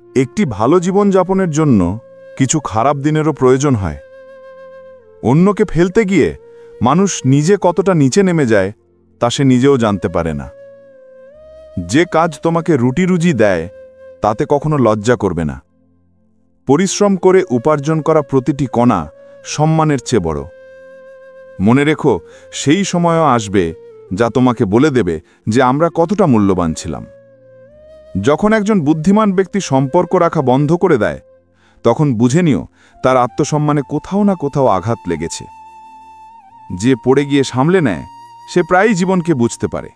একটি ভালো জীবনযাপনের জন্য কিছু খারাপ দিনেরও প্রয়োজন হয়। অন্যকে ফেলতে গিয়ে মানুষ নিজে কতটা নিচে নেমে যায় তা সে নিজেও জানতে পারে না। যে কাজ তোমাকে রুটি রুজি দেয় তাতে কখনো লজ্জা করবে না। পরিশ্রম করে উপার্জন করা প্রতিটি কণা সম্মানের চেয়ে বড়। মনে রেখো, সেই সময়ও আসবে যা তোমাকে বলে দেবে যে আমরা কতটা মূল্যবান ছিলাম। যখন একজন বুদ্ধিমান ব্যক্তি সম্পর্ক রাখা বন্ধ করে দেয়, তখন বুঝে নিও তার আত্মসম্মানে কোথাও না কোথাও আঘাত লেগেছে। যে পড়ে গিয়ে সামলে নেয় সে প্রায়ই জীবনকে বুঝতে পারে।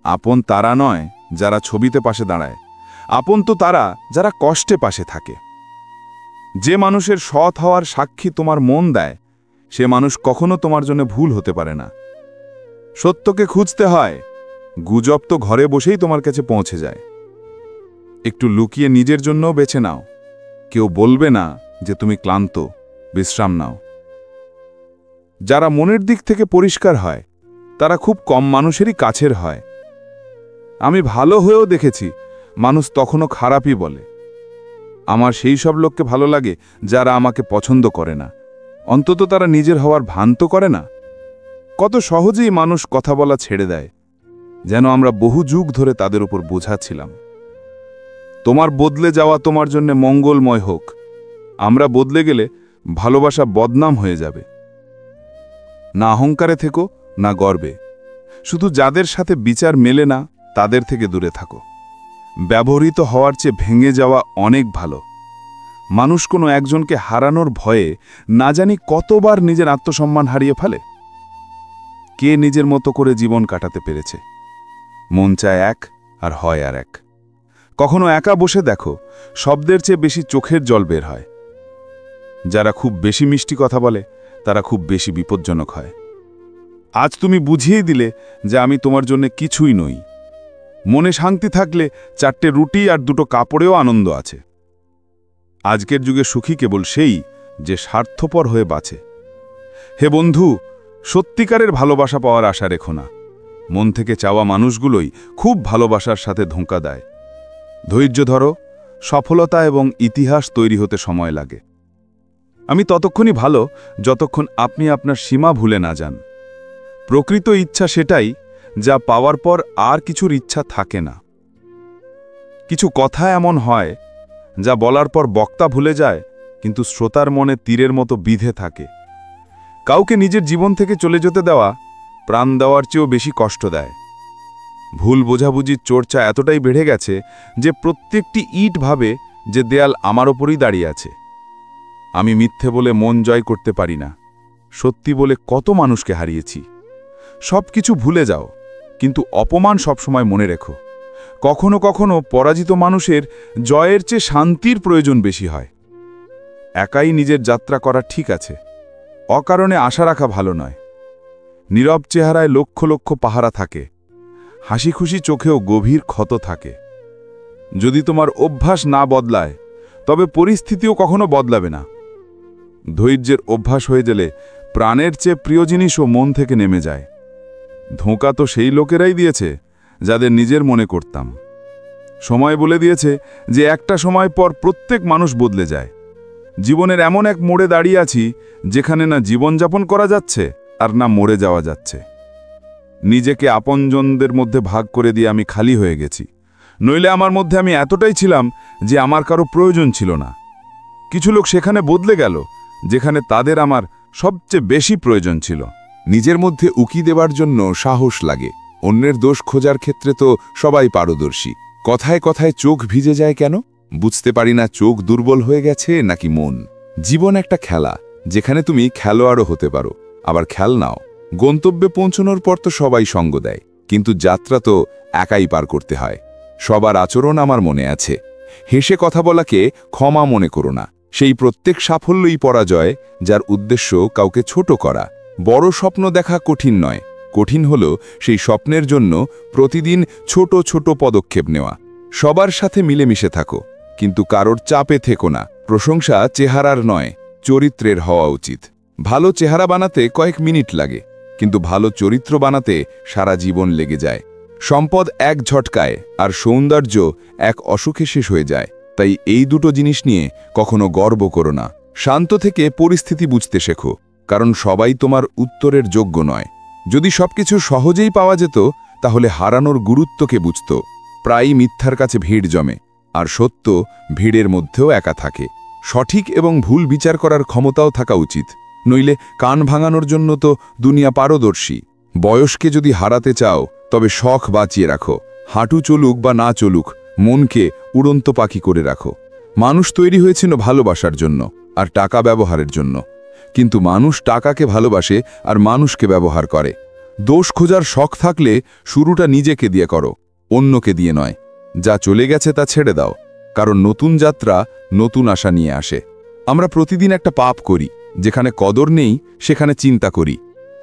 আপন তারা নয় যারা ছবিতে পাশে দাঁড়ায়, আপন তো তারা যারা কষ্টে পাশে থাকে। যে মানুষের সৎ হওয়ার সাক্ষী তোমার মন দেয়, সে মানুষ কখনো তোমার জন্য ভুল হতে পারে না। সত্যকে খুঁজতে হয়, গুজব তো ঘরে বসেই তোমার কাছে পৌঁছে যায়। একটু লুকিয়ে নিজের জন্যও বেছে নাও, কেউ বলবে না যে তুমি ক্লান্ত, বিশ্রাম নাও। যারা মনের দিক থেকে পরিষ্কার হয় তারা খুব কম মানুষেরই কাছের হয়। আমি ভালো হয়েও দেখেছি মানুষ তখনও খারাপই বলে। আমার সেই সব লোককে ভালো লাগে যারা আমাকে পছন্দ করে না, অন্তত তারা নিজের হওয়ার ভান তো করে না। কত সহজেই মানুষ কথা বলা ছেড়ে দেয়, যেন আমরা বহু যুগ ধরে তাদের উপর বোঝা ছিলাম। তোমার বদলে যাওয়া তোমার জন্য মঙ্গলময় হোক। আমরা বদলে গেলে ভালোবাসা বদনাম হয়ে যাবে। না অহংকারে থেকো, না গর্বে। শুধু যাদের সাথে বিচার মেলে না তাদের থেকে দূরে থাকো। ব্যবহৃত হওয়ার চেয়ে ভেঙে যাওয়া অনেক ভালো। মানুষ কোনো একজনকে হারানোর ভয়ে না জানি কতবার নিজের আত্মসম্মান হারিয়ে ফেলে। কে নিজের মতো করে জীবন কাটাতে পেরেছে? মন চায় এক আর হয় আর এক। কখনো একা বসে দেখো, শব্দের চেয়ে বেশি চোখের জল বের হয়। যারা খুব বেশি মিষ্টি কথা বলে তারা খুব বেশি বিপজ্জনক হয়। আজ তুমি বুঝিয়ে দিলে যে আমি তোমার জন্য কিছুই নই। মনে শান্তি থাকলে 4টে রুটি আর 2টো কাপড়েও আনন্দ আছে। আজকের যুগে সুখী কেবল সেই যে স্বার্থপর হয়ে বাঁচে। হে বন্ধু, সত্যিকারের ভালোবাসা পাওয়ার আশা রেখো না। মন থেকে চাওয়া মানুষগুলোই খুব ভালোবাসার সাথে ধোঁকা দেয়। ধৈর্য ধরো, সফলতা এবং ইতিহাস তৈরি হতে সময় লাগে। আমি ততক্ষণই ভালো যতক্ষণ আপনি আপনার সীমা ভুলে না যান। প্রকৃত ইচ্ছা সেটাই যা পাওয়ার পর আর কিছুর ইচ্ছা থাকে না। কিছু কথা এমন হয় যা বলার পর বক্তা ভুলে যায়, কিন্তু শ্রোতার মনে তীরের মতো বিঁধে থাকে। কাউকে নিজের জীবন থেকে চলে যেতে দেওয়া প্রাণ দেওয়ার চেয়েও বেশি কষ্ট দেয়। ভুল বোঝাবুঝির চর্চা এতটাই বেড়ে গেছে যে প্রত্যেকটি ইট ভাবে যে দেয়াল আমার ওপরই দাঁড়িয়ে আছে। আমি মিথ্যে বলে মন জয় করতে পারি না। সত্যি বলে কত মানুষকে হারিয়েছি। সব কিছু ভুলে যাও, কিন্তু অপমান সবসময় মনে রেখো। কখনো কখনো পরাজিত মানুষের জয়ের চেয়ে শান্তির প্রয়োজন বেশি হয়। একাই নিজের যাত্রা করা ঠিক আছে, অকারণে আশা রাখা ভালো নয়। নীরব চেহারায় লক্ষ লক্ষ পাহারা থাকে, হাসি খুশি চোখেও গভীর ক্ষত থাকে। যদি তোমার অভ্যাস না বদলায় তবে পরিস্থিতিও কখনো বদলাবে না। ধৈর্যের অভ্যাস হয়ে গেলে প্রাণের চেয়ে প্রিয় জিনিসও মন থেকে নেমে যায়। ধোঁকা তো সেই লোকেরাই দিয়েছে যাদের নিজের মনে করতাম। সময় বলে দিয়েছে যে একটা সময় পর প্রত্যেক মানুষ বদলে যায়। জীবনের এমন এক মোড়ে দাঁড়িয়ে আছি যেখানে না জীবনযাপন করা যাচ্ছে আর না মরে যাওয়া যাচ্ছে। নিজেকে আপনজনদের মধ্যে ভাগ করে দিয়ে আমি খালি হয়ে গেছি। নইলে আমার মধ্যে আমি এতটাই ছিলাম যে আমার কারো প্রয়োজন ছিল না। কিছু লোক সেখানে বদলে গেল যেখানে তাদের আমার সবচেয়ে বেশি প্রয়োজন ছিল। নিজের মধ্যে উকি দেবার জন্য সাহস লাগে। অন্যের দোষ খোঁজার ক্ষেত্রে তো সবাই পারদর্শী। কথায় কথায় চোখ ভিজে যায় কেন? বুঝতে পারি না চোখ দুর্বল হয়ে গেছে নাকি মন। জীবন একটা খেলা, যেখানে তুমি খেলোয়াড়ও হতে পারো, আবার খেলনাও। গন্তব্যে পৌঁছানোর পর তো সবাই সঙ্গ দেয়, কিন্তু যাত্রা তো একাই পার করতে হয়। সবার আচরণ আমার মনে আছে। হেসে কথা বলাকে ক্ষমা মনে করো না। সেই প্রত্যেক সাফল্যই পরাজয়, যার উদ্দেশ্য কাউকে ছোট করা। বড় স্বপ্ন দেখা কঠিন নয়, কঠিন হলো সেই স্বপ্নের জন্য প্রতিদিন ছোট ছোট পদক্ষেপ নেওয়া। সবার সাথে মিলেমিশে থাকো, কিন্তু কারোর চাপে থেকো না। প্রশংসা চেহারার নয়, চরিত্রের হওয়া উচিত। ভালো চেহারা বানাতে কয়েক মিনিট লাগে, কিন্তু ভালো চরিত্র বানাতে সারা জীবন লেগে যায়। সম্পদ এক ঝটকায় আর সৌন্দর্য এক অসুখে শেষ হয়ে যায়। তাই এই দুটো জিনিস নিয়ে কখনো গর্ব করো না। শান্ত থেকে পরিস্থিতি বুঝতে শেখো, কারণ সবাই তোমার উত্তরের যোগ্য নয়। যদি সবকিছু সহজেই পাওয়া যেত তাহলে হারানোর গুরুত্বকে বুঝত। প্রায়ই মিথ্যার কাছে ভিড় জমে, আর সত্য ভিড়ের মধ্যেও একা থাকে। সঠিক এবং ভুল বিচার করার ক্ষমতাও থাকা উচিত, নইলে কান ভাঙানোর জন্য তো দুনিয়া পারদর্শী। বয়সকে যদি হারাতে চাও তবে শখ বাঁচিয়ে রাখো। হাঁটু চলুক বা না চলুক, মনকে উড়ন্ত পাখি করে রাখো। মানুষ তৈরি হয়েছিল ভালোবাসার জন্য আর টাকা ব্যবহারের জন্য, কিন্তু মানুষ টাকাকে ভালোবাসে আর মানুষকে ব্যবহার করে। দোষ খোঁজার শখ থাকলে শুরুটা নিজেকে দিয়ে করো, অন্যকে দিয়ে নয়। যা চলে গেছে তা ছেড়ে দাও, কারণ নতুন যাত্রা নতুন আশা নিয়ে আসে। আমরা প্রতিদিন একটা পাপ করি, যেখানে কদর নেই সেখানে চিন্তা করি।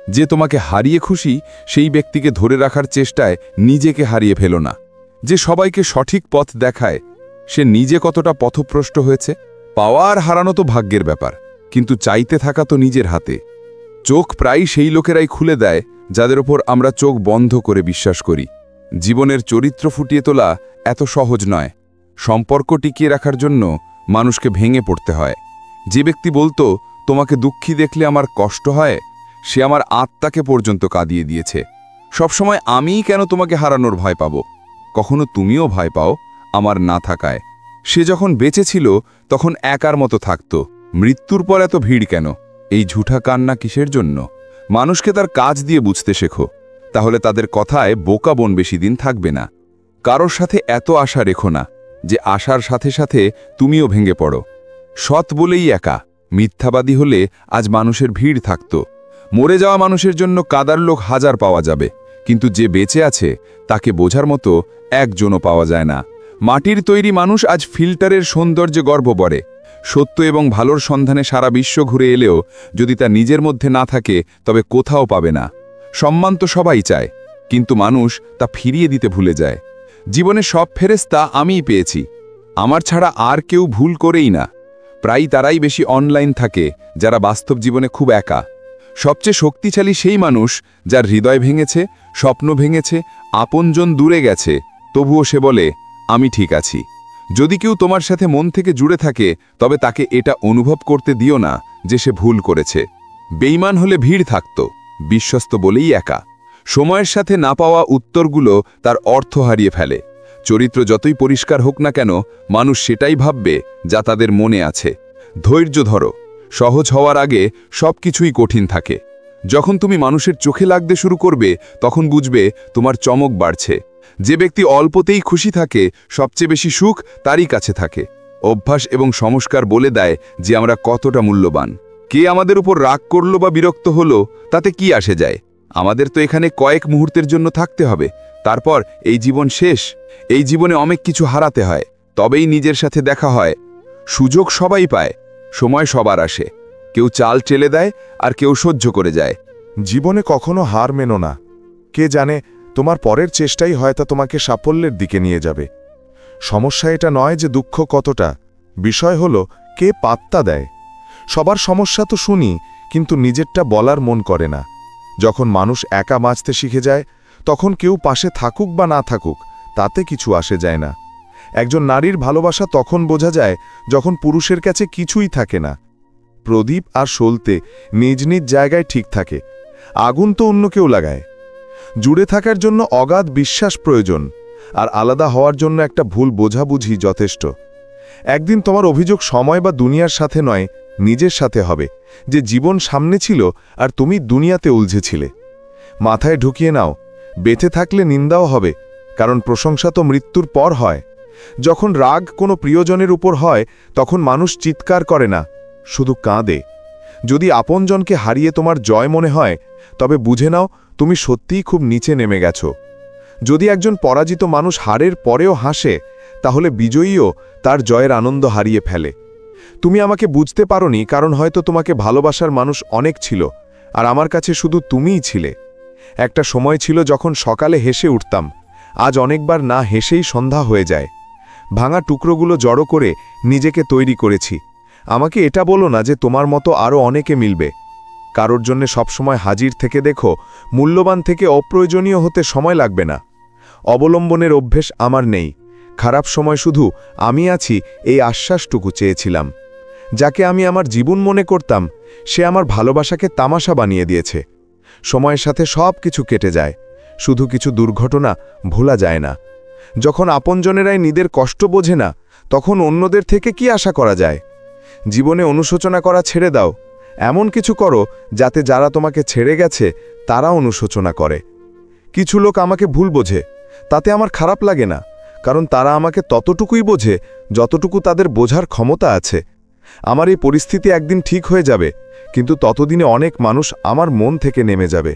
যে তোমাকে হারিয়ে খুশি সেই ব্যক্তিকে ধরে রাখার চেষ্টায় নিজেকে হারিয়ে ফেলো না। যে সবাইকে সঠিক পথ দেখায় সে নিজে কতটা পথভ্রষ্ট হয়েছে। পাওয়া আর হারানো তো ভাগ্যের ব্যাপার, কিন্তু চাইতে থাকা তো নিজের হাতে। চোখ প্রায়ই সেই লোকেরাই খুলে দেয় যাদের ওপর আমরা চোখ বন্ধ করে বিশ্বাস করি। জীবনের চরিত্র ফুটিয়ে তোলা এত সহজ নয়। সম্পর্ক টিকিয়ে রাখার জন্য মানুষকে ভেঙে পড়তে হয়। যে ব্যক্তি বলতো তোমাকে দুঃখী দেখলে আমার কষ্ট হয়, সে আমার আত্মাকে পর্যন্ত কাঁদিয়ে দিয়েছে। সবসময় আমিই কেন তোমাকে হারানোর ভয় পাব? কখনো তুমিও ভয় পাও আমার না থাকায়। সে যখন বেঁচে ছিল তখন একার মতো থাকত। মৃত্যুর পর এত ভিড় কেন? এই ঝুঠা কান্না কিসের জন্য? মানুষকে তার কাজ দিয়ে বুঝতে শেখো, তাহলে তাদের কথায় বোকা বন বেশি দিন থাকবে না। কারোর সাথে এত আশা রেখো না যে আশার সাথে সাথে তুমিও ভেঙে পড়ো। সৎ বলেই একা, মিথ্যাবাদী হলে আজ মানুষের ভিড় থাকত। মরে যাওয়া মানুষের জন্য কাদার লোক হাজার পাওয়া যাবে, কিন্তু যে বেঁচে আছে তাকে বোঝার মতো একজনও পাওয়া যায় না। মাটির তৈরি মানুষ আজ ফিল্টারের সৌন্দর্যে গর্ব করে। সত্য এবং ভালোর সন্ধানে সারা বিশ্ব ঘুরে এলেও যদি তা নিজের মধ্যে না থাকে তবে কোথাও পাবে না। সম্মান তো সবাই চায়, কিন্তু মানুষ তা ফিরিয়ে দিতে ভুলে যায়। জীবনে সব ফেরেশতা আমিই পেয়েছি, আমার ছাড়া আর কেউ ভুল করেই না। প্রায়ই তারাই বেশি অনলাইন থাকে যারা বাস্তব জীবনে খুব একা। সবচেয়ে শক্তিশালী সেই মানুষ যার হৃদয় ভেঙেছে, স্বপ্ন ভেঙেছে, আপনজন দূরে গেছে, তবুও সে বলে আমি ঠিক আছি। যদি কেউ তোমার সাথে মন থেকে জুড়ে থাকে তবে তাকে এটা অনুভব করতে দিও না যে সে ভুল করেছে। বেঈমান হলে ভিড় থাকত, বিশ্বস্ত বলেই একা। সময়ের সাথে না পাওয়া উত্তরগুলো তার অর্থ হারিয়ে ফেলে। চরিত্র যতই পরিষ্কার হোক না কেন, মানুষ সেটাই ভাববে যা তাদের মনে আছে। ধৈর্য ধরো, সহজ হওয়ার আগে সব কিছুই কঠিন থাকে। যখন তুমি মানুষের চোখে লাগতে শুরু করবে তখন বুঝবে তোমার চমক বাড়ছে। যে ব্যক্তি অল্পতেই খুশি থাকে সবচেয়ে বেশি সুখ তারই কাছে থাকে। অভ্যাস এবং সংস্কার বলে দেয় যে আমরা কতটা মূল্যবান। কে আমাদের উপর রাগ করলো বা বিরক্ত হলো তাতে কি আসে যায়? আমাদের তো এখানে কয়েক মুহূর্তের জন্য থাকতে হবে, তারপর এই জীবন শেষ। এই জীবনে অনেক কিছু হারাতে হয়, তবেই নিজের সাথে দেখা হয়। সুযোগ সবাই পায়, সময় সবার আসে। কেউ চাল চেলে দেয় আর কেউ সহ্য করে যায়। জীবনে কখনো হার মেনো না। কে জানে তোমার পরের চেষ্টাই হয়তো তোমাকে সাফল্যের দিকে নিয়ে যাবে। সমস্যা এটা নয় যে দুঃখ কতটা, বিষয় হলো কে পাত্তা দেয়। সবার সমস্যা তো শুনি, কিন্তু নিজেরটা বলার মন করে না। যখন মানুষ একা বাঁচতে শিখে যায় তখন কেউ পাশে থাকুক বা না থাকুক তাতে কিছু আসে যায় না। একজন নারীর ভালোবাসা তখন বোঝা যায় যখন পুরুষের কাছে কিছুই থাকে না। প্রদীপ আর সলতে নিজ নিজ জায়গায় ঠিক থাকে, আগুন তো অন্য কেউ লাগায়। জুড়ে থাকার জন্য অগাধ বিশ্বাস প্রয়োজন, আর আলাদা হওয়ার জন্য একটা ভুল বোঝাবুঝি যথেষ্ট। একদিন তোমার অভিযোগ সময় বা দুনিয়ার সাথে নয়, নিজের সাথে হবে যে জীবন সামনে ছিল আর তুমি দুনিয়াতে উলঝেছিলে। মাথায় ঢুকিয়ে নাও, বেঁচে থাকলে নিন্দাও হবে, কারণ প্রশংসা তো মৃত্যুর পর হয়। যখন রাগ কোনো প্রিয়জনের উপর হয় তখন মানুষ চিৎকার করে না, শুধু কাঁদে। যদি আপনজনকে হারিয়ে তোমার জয় মনে হয় তবে বুঝে নাও তুমি সত্যিই খুব নিচে নেমে গেছো। যদি একজন পরাজিত মানুষ হারের পরেও হাসে তাহলে বিজয়ীও তার জয়ের আনন্দ হারিয়ে ফেলে। তুমি আমাকে বুঝতে পারোনি কারণ হয়তো তোমাকে ভালোবাসার মানুষ অনেক ছিল, আর আমার কাছে শুধু তুমিই ছিলে। একটা সময় ছিল যখন সকালে হেসে উঠতাম, আজ অনেকবার না হেসেই সন্ধ্যা হয়ে যায়। ভাঙা টুকরোগুলো জড়ো করে নিজেকে তৈরি করেছি। আমাকে এটা বলো না যে তোমার মতো আরও অনেকে মিলবে। কারোর জন্যে সবসময় হাজির থেকে দেখো, মূল্যবান থেকে অপ্রয়োজনীয় হতে সময় লাগবে না। অবলম্বনের অভ্যেস আমার নেই, খারাপ সময় শুধু আমি আছি এই আশ্বাসটুকু চেয়েছিলাম। যাকে আমি আমার জীবন মনে করতাম সে আমার ভালোবাসাকে তামাশা বানিয়ে দিয়েছে। সময়ের সাথে সব কিছু কেটে যায়, শুধু কিছু দুর্ঘটনা ভোলা যায় না। যখন আপনজনেরাই নিজের কষ্ট বোঝে না, তখন অন্যদের থেকে কি আশা করা যায়? জীবনে অনুশোচনা করা ছেড়ে দাও, এমন কিছু করো যাতে যারা তোমাকে ছেড়ে গেছে তারা অনুশোচনা করে। কিছু লোক আমাকে ভুল বোঝে, তাতে আমার খারাপ লাগে না, কারণ তারা আমাকে ততটুকুই বোঝে যতটুকু তাদের বোঝার ক্ষমতা আছে। আমার এই পরিস্থিতি একদিন ঠিক হয়ে যাবে, কিন্তু ততদিনে অনেক মানুষ আমার মন থেকে নেমে যাবে।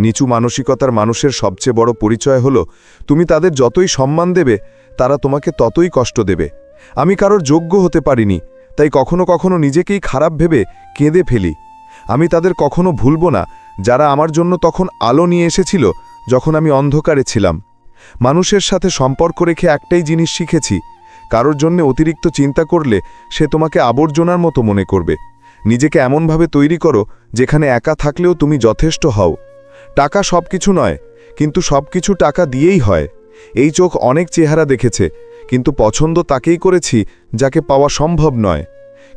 নিচু মানসিকতার মানুষের সবচেয়ে বড় পরিচয় হলো তুমি তাদের যতই সম্মান দেবে তারা তোমাকে ততই কষ্ট দেবে। আমি কারোর যোগ্য হতে পারিনি, তাই কখনো কখনো নিজেকেই খারাপ ভেবে কেঁদে ফেলি। আমি তাদের কখনো ভুলব না যারা আমার জন্য তখন আলো নিয়ে এসেছিল যখন আমি অন্ধকারে ছিলাম। মানুষের সাথে সম্পর্ক রেখে একটাই জিনিস শিখেছি, কারোর জন্য অতিরিক্ত চিন্তা করলে সে তোমাকে আবর্জনার মতো মনে করবে। নিজেকে এমনভাবে তৈরি করো যেখানে একা থাকলেও তুমি যথেষ্ট হও। টাকা সব কিছু নয়, কিন্তু সব কিছু টাকা দিয়েই হয়। এই চোখ অনেক চেহারা দেখেছে, কিন্তু পছন্দ তাকেই করেছি যাকে পাওয়া সম্ভব নয়।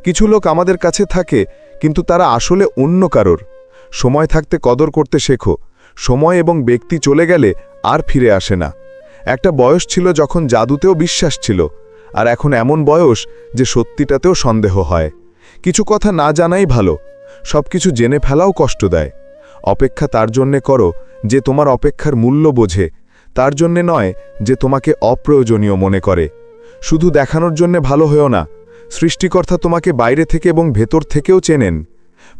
কিছু লোক আমাদের কাছে থাকে, কিন্তু তারা আসলে অন্য কারোর। সময় থাকতে কদর করতে শেখো। সময় এবং ব্যক্তি চলে গেলে আর ফিরে আসে না। একটা বয়স ছিল যখন জাদুতেও বিশ্বাস ছিল, আর এখন এমন বয়স যে সত্যিটাতেও সন্দেহ হয়। কিছু কথা না জানাই ভালো, সব কিছু জেনে ফেলাও কষ্ট দেয়। অপেক্ষা তার জন্যে করো যে তোমার অপেক্ষার মূল্য বোঝে, তার জন্যে নয় যে তোমাকে অপ্রয়োজনীয় মনে করে। শুধু দেখানোর জন্যে ভালো হয়েও না, সৃষ্টিকর্তা তোমাকে বাইরে থেকে এবং ভেতর থেকেও চেনেন।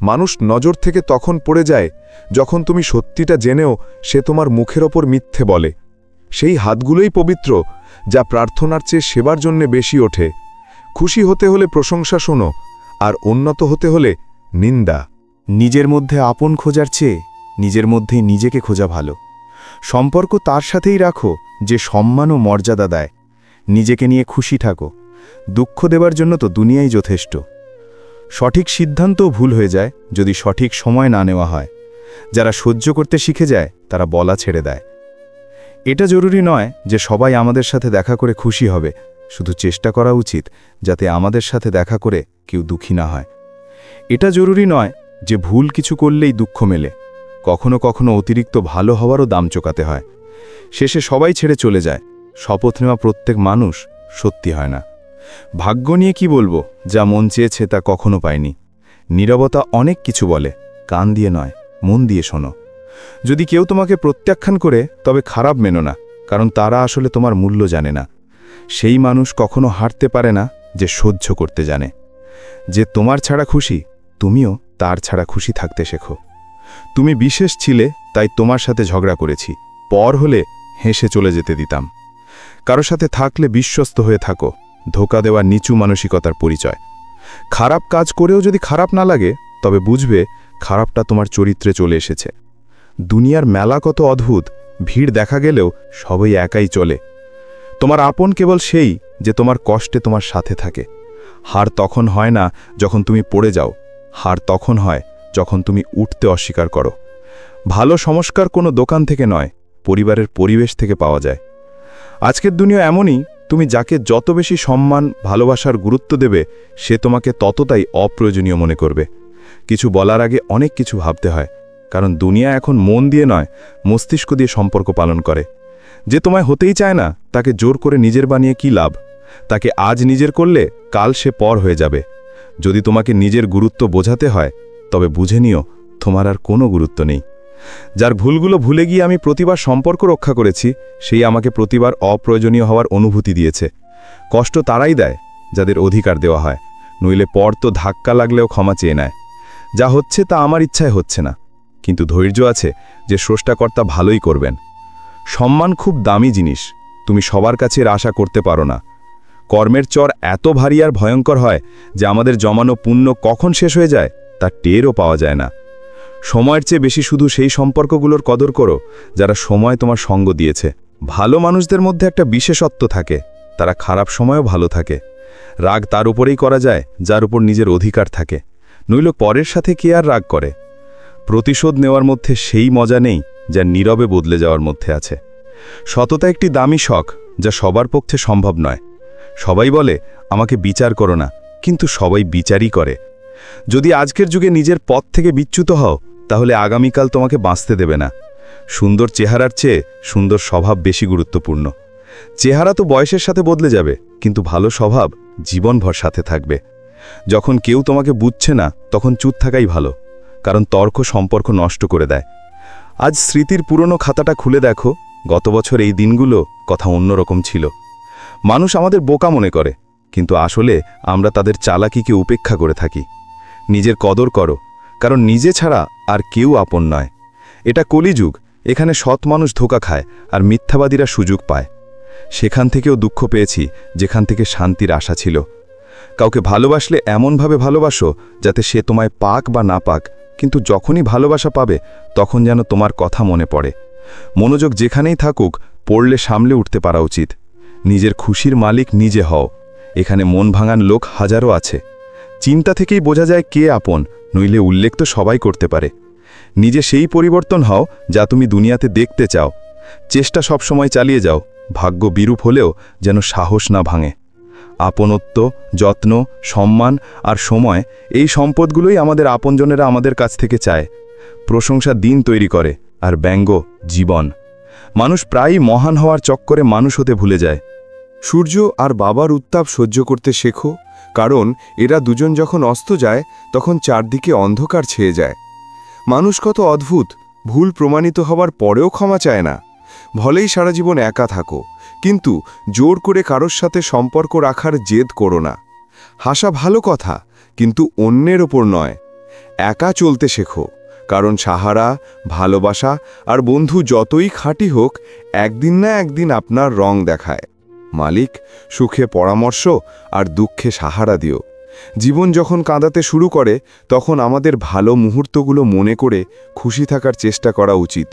মানুষ নজর থেকে তখন পড়ে যায় যখন তুমি সত্যিটা জেনেও সে তোমার মুখের ওপর মিথ্যে বলে। সেই হাতগুলোই পবিত্র যা প্রার্থনার চেয়ে সেবার জন্যে বেশি ওঠে। খুশি হতে হলে প্রশংসা শোনো, আর উন্নত হতে হলে নিন্দা। নিজের মধ্যে আপন খোঁজার চেয়ে নিজের মধ্যেই নিজেকে খোঁজা ভালো। সম্পর্ক তার সাথেই রাখো যে সম্মান ও মর্যাদা দেয়। নিজেকে নিয়ে খুশি থাকো, দুঃখ দেবার জন্য তো দুনিয়াই যথেষ্ট। সঠিক সিদ্ধান্তও ভুল হয়ে যায় যদি সঠিক সময় না নেওয়া হয়। যারা সহ্য করতে শিখে যায় তারা বলা ছেড়ে দেয়। এটা জরুরি নয় যে সবাই আমাদের সাথে দেখা করে খুশি হবে, শুধু চেষ্টা করা উচিত যাতে আমাদের সাথে দেখা করে কেউ দুঃখী না হয়। এটা জরুরি নয় যে ভুল কিছু করলেই দুঃখ মেলে, কখনো কখনো অতিরিক্ত ভালো হওয়ারও দাম চোকাতে হয়। শেষে সবাই ছেড়ে চলে যায়, শপথ নেওয়া প্রত্যেক মানুষ সত্যি হয় না। ভাগ্য নিয়ে কি বলবো, যা মন চেয়েছে তা কখনো পায়নি। নীরবতা অনেক কিছু বলে, কান দিয়ে নয়, মন দিয়ে শোনো। যদি কেউ তোমাকে প্রত্যাখ্যান করে তবে খারাপ মেনো না, কারণ তারা আসলে তোমার মূল্য জানে না। সেই মানুষ কখনো হারতে পারে না যে সহ্য করতে জানে। যে তোমার ছাড়া খুশি, তুমিও তার ছাড়া খুশি থাকতে শেখো। তুমি বিশেষ ছিলে তাই তোমার সাথে ঝগড়া করেছি, পর হলে হেসে চলে যেতে দিতাম। কারো সাথে থাকলে বিশ্বস্ত হয়ে থাকো, ধোঁকা দেওয়া নিচু মানসিকতার পরিচয়। খারাপ কাজ করেও যদি খারাপ না লাগে তবে বুঝবে খারাপটা তোমার চরিত্রে চলে এসেছে। দুনিয়ার মেলা কত অদ্ভুত, ভিড় দেখা গেলেও সবাই একাই চলে। তোমার আপন কেবল সেই যে তোমার কষ্টে তোমার সাথে থাকে। হার তখন হয় না যখন তুমি পড়ে যাও, হার তখন হয় যখন তুমি উঠতে অস্বীকার করো। ভালো সংস্কার কোনো দোকান থেকে নয়, পরিবারের পরিবেশ থেকে পাওয়া যায়। আজকের দুনিয়া এমনই, তুমি যাকে যত বেশি সম্মান ভালোবাসার গুরুত্ব দেবে সে তোমাকে ততটাই অপ্রয়োজনীয় মনে করবে। কিছু বলার আগে অনেক কিছু ভাবতে হয়, কারণ দুনিয়া এখন মন দিয়ে নয়, মস্তিষ্ক দিয়ে সম্পর্ক পালন করে। যে তোমায় হতেই চায় না তাকে জোর করে নিজের বানিয়ে কি লাভ? তাকে আজ নিজের করলে কাল সে পর হয়ে যাবে। যদি তোমাকে নিজের গুরুত্ব বোঝাতে হয় তবে বুঝে নিও তোমার আর কোনো গুরুত্ব নেই। যার ভুলগুলো ভুলে গিয়ে আমি প্রতিবার সম্পর্ক রক্ষা করেছি, সেই আমাকে প্রতিবার অপ্রয়োজনীয় হওয়ার অনুভূতি দিয়েছে। কষ্ট তারাই দেয় যাদের অধিকার দেওয়া হয়, নইলে পর তো ধাক্কা লাগলেও ক্ষমা চেয়ে নেয়। যা হচ্ছে তা আমার ইচ্ছায় হচ্ছে না, কিন্তু ধৈর্য আছে যে স্রষ্টাকর্তা ভালোই করবেন। সম্মান খুব দামি জিনিস, তুমি সবার কাছে এর আশা করতে পারো না। কর্মের চর এত ভারী আর ভয়ঙ্কর হয় যে আমাদের জমানো পুণ্য কখন শেষ হয়ে যায় তার টেরও পাওয়া যায় না। সময়ের চেয়ে বেশি শুধু সেই সম্পর্কগুলোর কদর করো যারা সময় তোমার সঙ্গ দিয়েছে। ভালো মানুষদের মধ্যে একটা বিশেষত্ব থাকে, তারা খারাপ সময়ও ভালো থাকে। রাগ তার উপরেই করা যায় যার উপর নিজের অধিকার থাকে, নইল পরের সাথে কে আর রাগ করে। প্রতিশোধ নেওয়ার মধ্যে সেই মজা নেই যা নীরবে বদলে যাওয়ার মধ্যে আছে। সততা একটি দামি শখ, যা সবার পক্ষে সম্ভব নয়। সবাই বলে আমাকে বিচার করো না, কিন্তু সবাই বিচারই করে। যদি আজকের যুগে নিজের পথ থেকে বিচ্যুত হও, তাহলে আগামীকাল তোমাকে বাঁচতে দেবে না। সুন্দর চেহারার চেয়ে সুন্দর স্বভাব বেশি গুরুত্বপূর্ণ। চেহারা তো বয়সের সাথে বদলে যাবে, কিন্তু ভালো স্বভাব জীবনভর সাথে থাকবে। যখন কেউ তোমাকে বুঝছে না, তখন চুপ থাকাই ভালো, কারণ তর্ক সম্পর্ক নষ্ট করে দেয়। আজ স্মৃতির পুরনো খাতাটা খুলে দেখো, গত বছর এই দিনগুলো কথা অন্যরকম ছিল। মানুষ আমাদের বোকা মনে করে, কিন্তু আসলে আমরা তাদের চালাকিকে উপেক্ষা করে থাকি। নিজের কদর করো, কারণ নিজে ছাড়া আর কেউ আপন নয়। এটা কলিযুগ, এখানে সৎ মানুষ ধোঁকা খায় আর মিথ্যাবাদীরা সুযোগ পায়। সেখান থেকেও দুঃখ পেয়েছি যেখান থেকে শান্তির আশা ছিল। কাউকে ভালোবাসলে এমনভাবে ভালোবাসো যাতে সে তোমায় পাক বা না পাক, কিন্তু যখনই ভালোবাসা পাবে তখন যেন তোমার কথা মনে পড়ে। মনোযোগ যেখানেই থাকুক, পড়লে সামলে উঠতে পারা উচিত। নিজের খুশির মালিক নিজে হও। এখানে মন ভাঙান লোক হাজারো আছে। চিন্তা থেকেই বোঝা যায় কে আপন, নইলে উল্লেখ তো সবাই করতে পারে। নিজে সেই পরিবর্তন হও যা তুমি দুনিয়াতে দেখতে চাও। চেষ্টা সবসময় চালিয়ে যাও, ভাগ্য বিরূপ হলেও যেন সাহস না ভাঙে। আপনত্ব, যত্ন, সম্মান আর সময়, এই সম্পদগুলোই আমাদের আপনজনেরা আমাদের কাছ থেকে চায়। প্রশংসা দিন তৈরি করে, আর ব্যঙ্গ জীবন। মানুষ প্রায়ই মহান হওয়ার চক্করে মানুষ হতে ভুলে যায়। সূর্য আর বাবার উত্তাপ সহ্য করতে শেখো, কারণ এরা দুজন যখন অস্ত যায় তখন চারদিকে অন্ধকার ছেয়ে যায়। মানুষ কত অদ্ভুত, ভুল প্রমাণিত হবার পরেও ক্ষমা চায় না। ভলেই সারা জীবন একা থাকো, কিন্তু জোর করে কারোর সাথে সম্পর্ক রাখার জেদ করো না। হাসা ভালো কথা, কিন্তু অন্যের ওপর নয়। একা চলতে শেখো, কারণ সাহারা, ভালোবাসা আর বন্ধু যতই খাঁটি হোক, একদিন না একদিন আপনার রং দেখায়। মালিক, সুখে পরামর্শ আর দুঃখে সাহারা দিও। জীবন যখন কাঁদাতে শুরু করে, তখন আমাদের ভালো মুহূর্তগুলো মনে করে খুশি থাকার চেষ্টা করা উচিত।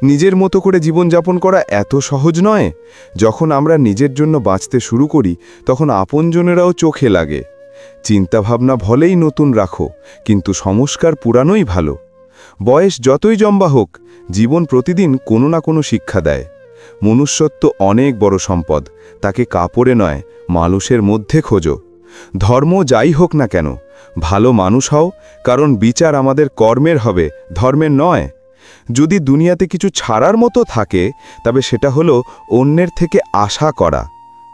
নিজের মতো করে জীবনযাপন করা এত সহজ নয়। যখন আমরা নিজের জন্য বাঁচতে শুরু করি, তখন আপনজনেরাও চোখে লাগে। চিন্তাভাবনা ভলেই নতুন রাখো, কিন্তু সংস্কার পুরানোই ভালো। বয়স যতই লম্বা হোক, জীবন প্রতিদিন কোনো না কোনো শিক্ষা দেয়। মনুষ্যত্ব অনেক বড় সম্পদ, তাকে কাপড়ে নয়, মানুষের মধ্যে খোঁজো। ধর্ম যাই হোক না কেন, ভালো মানুষ হও, কারণ বিচার আমাদের কর্মের হবে, ধর্মের নয়। যদি দুনিয়াতে কিছু ছাড়ার মতো থাকে, তবে সেটা হলো অন্যের থেকে আশা করা।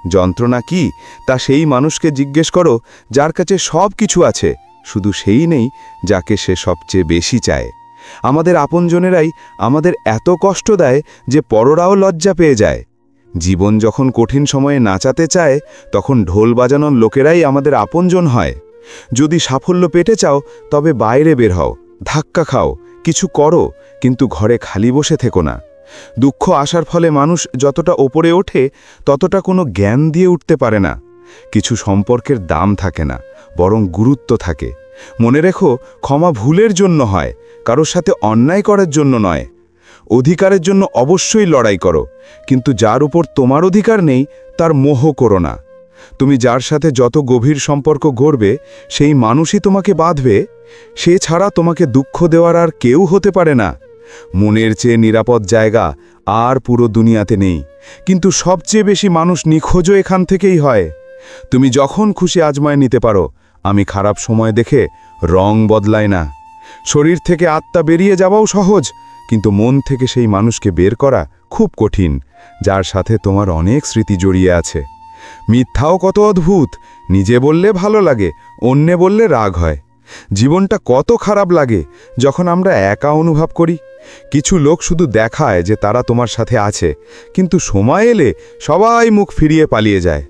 যন্ত্রণা কি, তা সেই মানুষকে জিজ্ঞেস করো যার কাছে সব কিছু আছে, শুধু সেই নেই যাকে সে সবচেয়ে বেশি চায়। আমাদের আপনজনেরাই আমাদের এত কষ্ট দেয় যে পররাও লজ্জা পেয়ে যায়। জীবন যখন কঠিন সময়ে নাচাতে চায়, তখন ঢোল বাজানোর লোকেরাই আমাদের আপনজন হয়। যদি সাফল্য পেতে চাও, তবে বাইরে বের হও, ধাক্কা খাও, কিছু করো, কিন্তু ঘরে খালি বসে থেকো না। দুঃখ আসার ফলে মানুষ যতটা ওপরে ওঠে, ততটা কোনো জ্ঞান দিয়ে উঠতে পারে না। কিছু সম্পর্কের দাম থাকে না, বরং গুরুত্ব থাকে। মনে রেখো, ক্ষমা ভুলের জন্য হয়, কারোর সাথে অন্যায় করার জন্য নয়। অধিকারের জন্য অবশ্যই লড়াই করো, কিন্তু যার উপর তোমার অধিকার নেই তার মোহ করো না। তুমি যার সাথে যত গভীর সম্পর্ক গড়বে, সেই মানুষই তোমাকে বাঁধবে। সে ছাড়া তোমাকে দুঃখ দেওয়ার আর কেউ হতে পারে না। মনের চেয়ে নিরাপদ জায়গা আর পুরো দুনিয়াতে নেই, কিন্তু সবচেয়ে বেশি মানুষ নিখোঁজও এখান থেকেই হয়। তুমি যখন খুশি আজমায় নিতে পারো। আমি খারাপ সময় দেখে রং বদলায় না। শরীর থেকে আত্মা বেরিয়ে যাওয়াও সহজ, কিন্তু মন থেকে সেই মানুষকে বের করা খুব কঠিন, যার সাথে তোমার অনেক স্মৃতি জড়িয়ে আছে। মিথ্যাও কত অদ্ভুত, নিজে বললে ভালো লাগে, অন্যে বললে রাগ হয়। জীবনটা কত খারাপ লাগে যখন আমরা একা অনুভব করি। কিছু লোক শুধু দেখায় যে তারা তোমার সাথে আছে, কিন্তু সময় এলে সবাই মুখ ফিরিয়ে পালিয়ে যায়।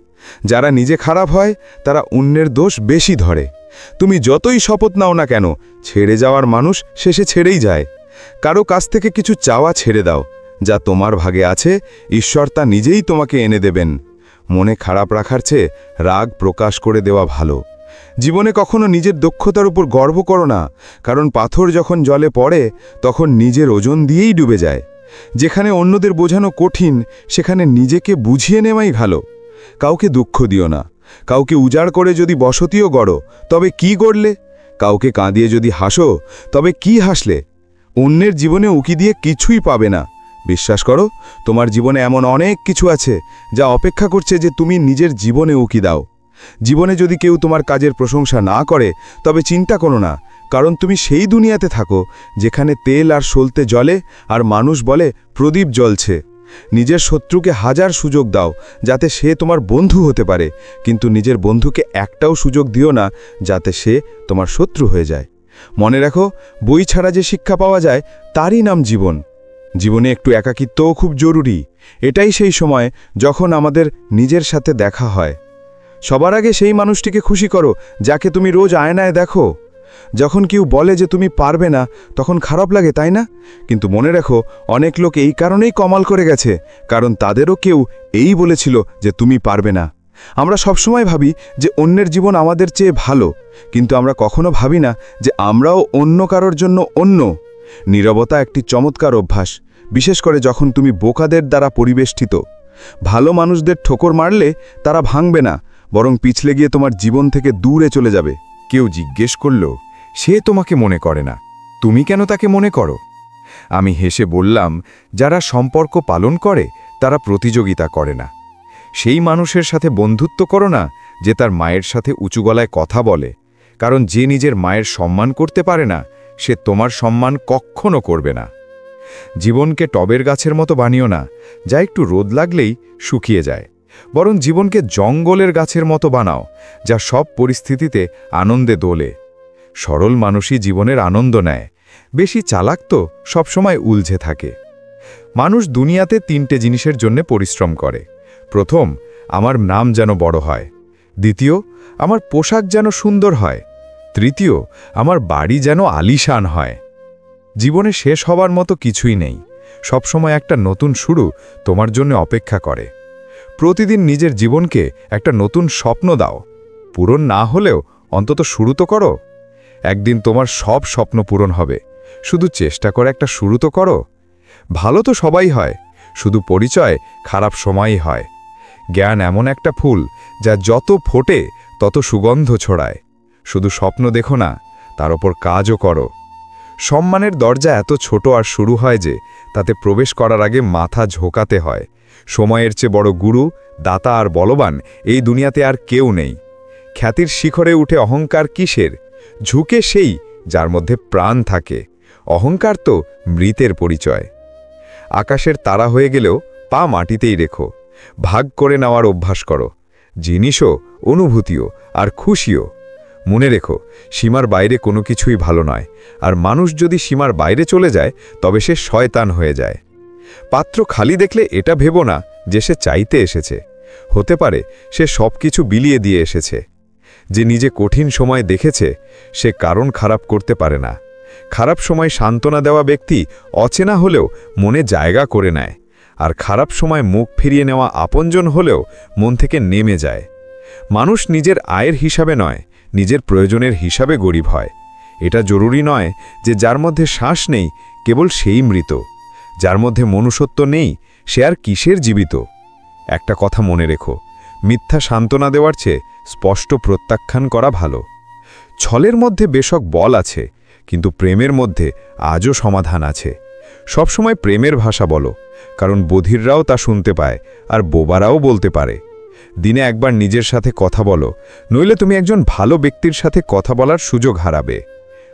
যারা নিজে খারাপ হয়, তারা অন্যের দোষ বেশি ধরে। তুমি যতই শপথ নাও না কেন, ছেড়ে যাওয়ার মানুষ শেষে ছেড়েই যায়। কারো কাছ থেকে কিছু চাওয়া ছেড়ে দাও, যা তোমার ভাগে আছে ঈশ্বর তা নিজেই তোমাকে এনে দেবেন। মনে খারাপ রাখার চেয়ে রাগ প্রকাশ করে দেওয়া ভালো। জীবনে কখনো নিজের দক্ষতার উপর গর্ব করো না, কারণ পাথর যখন জলে পড়ে তখন নিজের ওজন দিয়েই ডুবে যায়। যেখানে অন্যদের বোঝানো কঠিন, সেখানে নিজেকে বুঝিয়ে নেওয়াই ভালো। কাউকে দুঃখ দিও না। কাউকে উজাড় করে যদি বসতিও গড়ো, তবে কি গড়লে? কাউকে কাঁদিয়ে যদি হাসো, তবে কি হাসলে? অন্যের জীবনে উকি দিয়ে কিছুই পাবে না, বিশ্বাস করো, তোমার জীবনে এমন অনেক কিছু আছে যা অপেক্ষা করছে যে তুমি নিজের জীবনে উকি দাও। জীবনে যদি কেউ তোমার কাজের প্রশংসা না করে, তবে চিন্তা করো না, কারণ তুমি সেই দুনিয়াতে থাকো যেখানে তেল আর সলতে জ্বলে আর মানুষ বলে প্রদীপ জ্বলছে। নিজের শত্রুকে হাজার সুযোগ দাও যাতে সে তোমার বন্ধু হতে পারে, কিন্তু নিজের বন্ধুকে একটাও সুযোগ দিও না যাতে সে তোমার শত্রু হয়ে যায়। মনে রাখো, বই ছাড়া যে শিক্ষা পাওয়া যায় তারই নাম জীবন। জীবনে একটু একাকিত্বও খুব জরুরি। এটাই সেই সময় যখন আমাদের নিজের সাথে দেখা হয়। সবার আগে সেই মানুষটিকে খুশি করো যাকে তুমি রোজ আয়নায় দেখো। যখন কেউ বলে যে তুমি পারবে না, তখন খারাপ লাগে, তাই না? কিন্তু মনে রাখো, অনেক লোক এই কারণেই কমাল করে গেছে, কারণ তাদেরও কেউ এই বলেছিল যে তুমি পারবে না। আমরা সবসময় ভাবি যে অন্যের জীবন আমাদের চেয়ে ভালো, কিন্তু আমরা কখনো ভাবি না যে আমরাও অন্য কারোর জন্য অন্য। নীরবতা একটি চমৎকার অভ্যাস, বিশেষ করে যখন তুমি বোকাদের দ্বারা পরিবেষ্টিত। ভালো মানুষদের ঠোকর মারলে তারা ভাঙবে না, বরং পিছলে গিয়ে তোমার জীবন থেকে দূরে চলে যাবে। কেউ জিজ্ঞেস করল, সে তোমাকে মনে করে না, তুমি কেন তাকে মনে করো? আমি হেসে বললাম, যারা সম্পর্ক পালন করে তারা প্রতিযোগিতা করে না। সেই মানুষের সাথে বন্ধুত্ব করো না যে তার মায়ের সাথে উঁচু গলায় কথা বলে, কারণ যে নিজের মায়ের সম্মান করতে পারে না সে তোমার সম্মান কখনো করবে না। জীবনকে টবের গাছের মতো বানিও না যা একটু রোদ লাগলেই শুকিয়ে যায়, বরং জীবনকে জঙ্গলের গাছের মতো বানাও যা সব পরিস্থিতিতে আনন্দে দোলে। সরল মানুষই জীবনের আনন্দ নেয়, বেশি চালাক তো সবসময় উলঝে থাকে। মানুষ দুনিয়াতে 3টে জিনিসের জন্য পরিশ্রম করে। প্রথম, আমার নাম যেন বড় হয়। দ্বিতীয়, আমার পোশাক যেন সুন্দর হয়। তৃতীয়, আমার বাড়ি যেন আলিশান হয়। জীবনে শেষ হবার মতো কিছুই নেই, সবসময় একটা নতুন শুরু তোমার জন্য অপেক্ষা করে। প্রতিদিন নিজের জীবনকে একটা নতুন স্বপ্ন দাও, পূরণ না হলেও অন্তত শুরু তো করো। একদিন তোমার সব স্বপ্ন পূরণ হবে, শুধু চেষ্টা করে একটা শুরু তো করো। ভালো তো সবাই হয়, শুধু পরিচয় খারাপ সময়ই হয়। জ্ঞান এমন একটা ফুল যা যত ফোটে তত সুগন্ধ ছড়ায়। শুধু স্বপ্ন দেখো না, তার ওপর কাজও করো। সম্মানের দরজা এত ছোট আর শুরু হয় যে তাতে প্রবেশ করার আগে মাথা ঝোঁকাতে হয়। সময়ের চেয়ে বড় গুরু, দাতা আর বলবান এই দুনিয়াতে আর কেউ নেই। খ্যাতির শিখরে উঠে অহংকার কিসের? ঝুঁকে সেই যার মধ্যে প্রাণ থাকে। অহংকার তো মৃতের পরিচয়। আকাশের তারা হয়ে গেলেও পা মাটিতেই রেখো। ভাগ করে নেওয়ার অভ্যাস করো, জিনিসও, অনুভূতিও আর খুশিও। মনে রেখো, সীমার বাইরে কোনো কিছুই ভালো নয়, আর মানুষ যদি সীমার বাইরে চলে যায় তবে সে শয়তান হয়ে যায়। পাত্র খালি দেখলে এটা ভেবো না যে সে চাইতে এসেছে, হতে পারে সে সব কিছু বিলিয়ে দিয়ে এসেছে। যে নিজে কঠিন সময় দেখেছে সে কারণ খারাপ করতে পারে না। খারাপ সময় সান্ত্বনা দেওয়া ব্যক্তি অচেনা হলেও মনে জায়গা করে নেয়, আর খারাপ সময় মুখ ফিরিয়ে নেওয়া আপনজন হলেও মন থেকে নেমে যায়। মানুষ নিজের আয়ের হিসাবে নয়, নিজের প্রয়োজনের হিসাবে গরিব হয়। এটা জরুরি নয় যে যার মধ্যে শ্বাস নেই কেবল সেই মৃত, যার মধ্যে মনুষ্যত্ব নেই সে আর কিসের জীবিত। একটা কথা মনে রেখো, মিথ্যা সান্ত্বনা দেওয়ার চেয়ে স্পষ্ট প্রত্যাখ্যান করা ভালো। ছলের মধ্যে বেশক বল আছে, কিন্তু প্রেমের মধ্যে আজও সমাধান আছে। সবসময় প্রেমের ভাষা বলো, কারণ বধিররাও তা শুনতে পায় আর বোবারাও বলতে পারে। দিনে একবার নিজের সাথে কথা বলো, নইলে তুমি একজন ভালো ব্যক্তির সাথে কথা বলার সুযোগ হারাবে।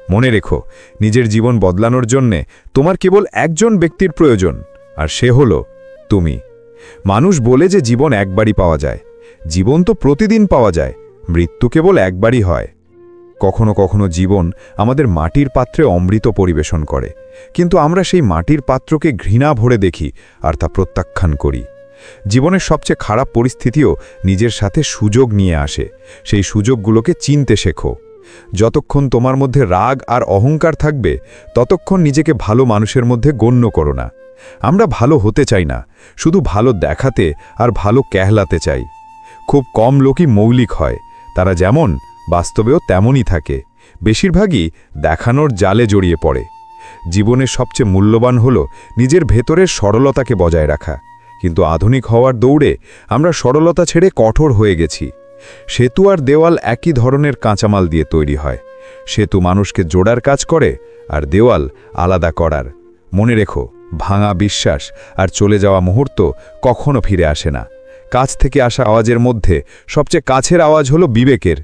মনে রেখো, নিজের জীবন বদলানোর জন্যে তোমার কেবল একজন ব্যক্তির প্রয়োজন, আর সে হলো তুমি। মানুষ বলে যে জীবন একবারই পাওয়া যায়, জীবন তো প্রতিদিন পাওয়া যায়, মৃত্যু কেবল একবারই হয়। কখনো কখনো জীবন আমাদের মাটির পাত্রে অমৃত পরিবেশন করে, কিন্তু আমরা সেই মাটির পাত্রকে ঘৃণা ভরে দেখি আর তা প্রত্যাখ্যান করি। জীবনের সবচেয়ে খারাপ পরিস্থিতিও নিজের সাথে সুযোগ নিয়ে আসে, সেই সুযোগগুলোকে চিনতে শেখো। যতক্ষণ তোমার মধ্যে রাগ আর অহংকার থাকবে ততক্ষণ নিজেকে ভালো মানুষের মধ্যে গণ্য করো না। আমরা ভালো হতে চাই না, শুধু ভালো দেখাতে আর ভালো ক্যাহলাতে চাই। খুব কম লোকই মৌলিক হয়, তারা যেমন বাস্তবেও তেমনই থাকে, বেশিরভাগই দেখানোর জালে জড়িয়ে পড়ে। জীবনের সবচেয়ে মূল্যবান হল নিজের ভেতরের সরলতাকে বজায় রাখা, কিন্তু আধুনিক হওয়ার দৌড়ে আমরা সরলতা ছেড়ে কঠোর হয়ে গেছি। সেতু আর দেওয়াল একই ধরনের কাঁচামাল দিয়ে তৈরি হয়। সেতু মানুষকে জোড়ার কাজ করে, আর দেওয়াল আলাদা করার। মনে রেখো, ভাঙা বিশ্বাস আর চলে যাওয়া মুহূর্ত কখনো ফিরে আসে না। কাছ থেকে আসা আওয়াজের মধ্যে সবচেয়ে কাছের আওয়াজ হলো বিবেকের,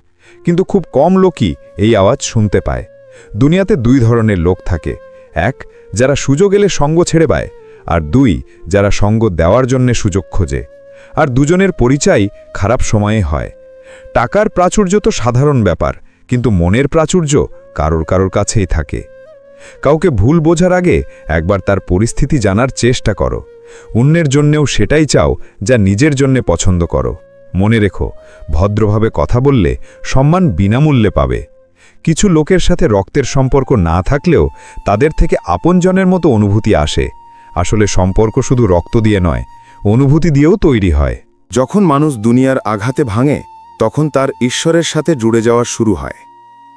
কিন্তু খুব কম লোকই এই আওয়াজ শুনতে পায়। দুনিয়াতে দুই ধরনের লোক থাকে, এক যারা সুযোগ এলে সঙ্গ ছেড়ে পায়, আর দুই যারা সঙ্গ দেওয়ার জন্যে সুযোগ খোঁজে। আর দুজনের পরিচয় খারাপ সময়ে হয়। টাকার প্রাচুর্য তো সাধারণ ব্যাপার, কিন্তু মনের প্রাচুর্য কারোর কারোর কাছেই থাকে। কাউকে ভুল বোঝার আগে একবার তার পরিস্থিতি জানার চেষ্টা করো। অন্যের জন্যেও সেটাই চাও যা নিজের জন্যে পছন্দ করো। মনে রেখো, ভদ্রভাবে কথা বললে সম্মান বিনামূল্যে পাবে। কিছু লোকের সাথে রক্তের সম্পর্ক না থাকলেও তাদের থেকে আপনজনের মতো অনুভূতি আসে। আসলে সম্পর্ক শুধু রক্ত দিয়ে নয়, অনুভূতি দিয়েও তৈরি হয়। যখন মানুষ দুনিয়ার আঘাতে ভাঙে, তখন তার ঈশ্বরের সাথে জুড়ে যাওয়া শুরু হয়।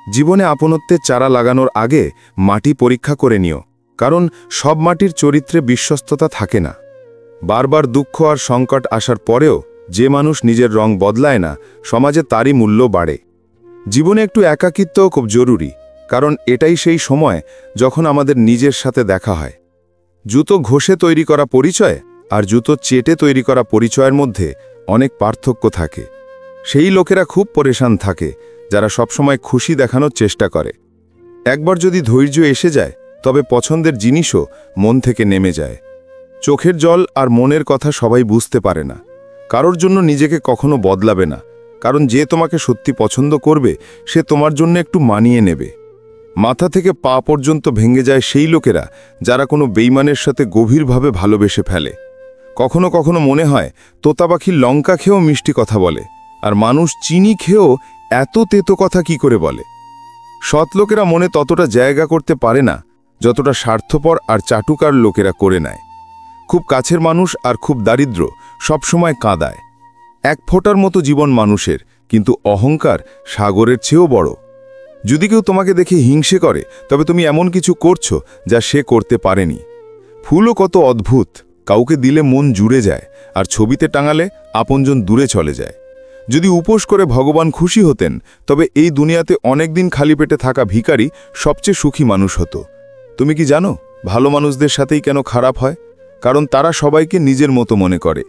জীবনে আপনত্বের চারা লাগানোর আগে মাটি পরীক্ষা করে নিও, কারণ সব মাটির চরিত্রে বিশ্বস্ততা থাকে না। বারবার দুঃখ আর সংকট আসার পরেও যে মানুষ নিজের রং বদলায় না, সমাজে তারই মূল্য বাড়ে। জীবনে একটু একাকিত্বও খুব জরুরি, কারণ এটাই সেই সময় যখন আমাদের নিজের সাথে দেখা হয়। জুতো ঘষে তৈরি করা পরিচয় আর জুতো চেটে তৈরি করা পরিচয়ের মধ্যে অনেক পার্থক্য থাকে। সেই লোকেরা খুব পরেশান থাকে যারা সবসময় খুশি দেখানোর চেষ্টা করে। একবার যদি ধৈর্য এসে যায়, তবে পছন্দের জিনিসও মন থেকে নেমে যায়। চোখের জল আর মনের কথা সবাই বুঝতে পারে না। কারোর জন্য নিজেকে কখনো বদলাবে না, কারণ যে তোমাকে সত্যি পছন্দ করবে সে তোমার জন্য একটু মানিয়ে নেবে। মাথা থেকে পা পর্যন্ত ভেঙে যায় সেই লোকেরা যারা কোনো বেইমানের সাথে গভীরভাবে ভালোবেসে ফেলে। কখনো কখনো মনে হয় তোতা পাখি লঙ্কা খেয়েও মিষ্টি কথা বলে, আর মানুষ চিনি খেয়েও এত তেতো কথা কি করে বলে। সৎ লোকেরা মনে ততটা জায়গা করতে পারে না যতটা স্বার্থপর আর চাটুকার লোকেরা করে নেয়। খুব কাছের মানুষ আর খুব দারিদ্র সবসময় কাঁদায়। এক ফোঁটার মতো জীবন মানুষের, কিন্তু অহংকার সাগরের চেয়েও বড়। যদি কেউ তোমাকে দেখে হিংসে করে, তবে তুমি এমন কিছু করছো যা সে করতে পারেনি। ফুলও কত অদ্ভুত, কাউকে দিলে মন জুড়ে যায়, আর ছবিতে টাঙালে আপনজন দূরে চলে যায়। যদি উপোস করে ভগবান খুশি হতেন, তবে এই দুনিয়াতে অনেকদিন খালি পেটে থাকা ভিখারি সবচেয়ে সুখী মানুষ হতো। তুমি কি জানো ভালো মানুষদের সাথেই কেন খারাপ হয়? কারণ তারা সবাইকে নিজের মতো মনে করে।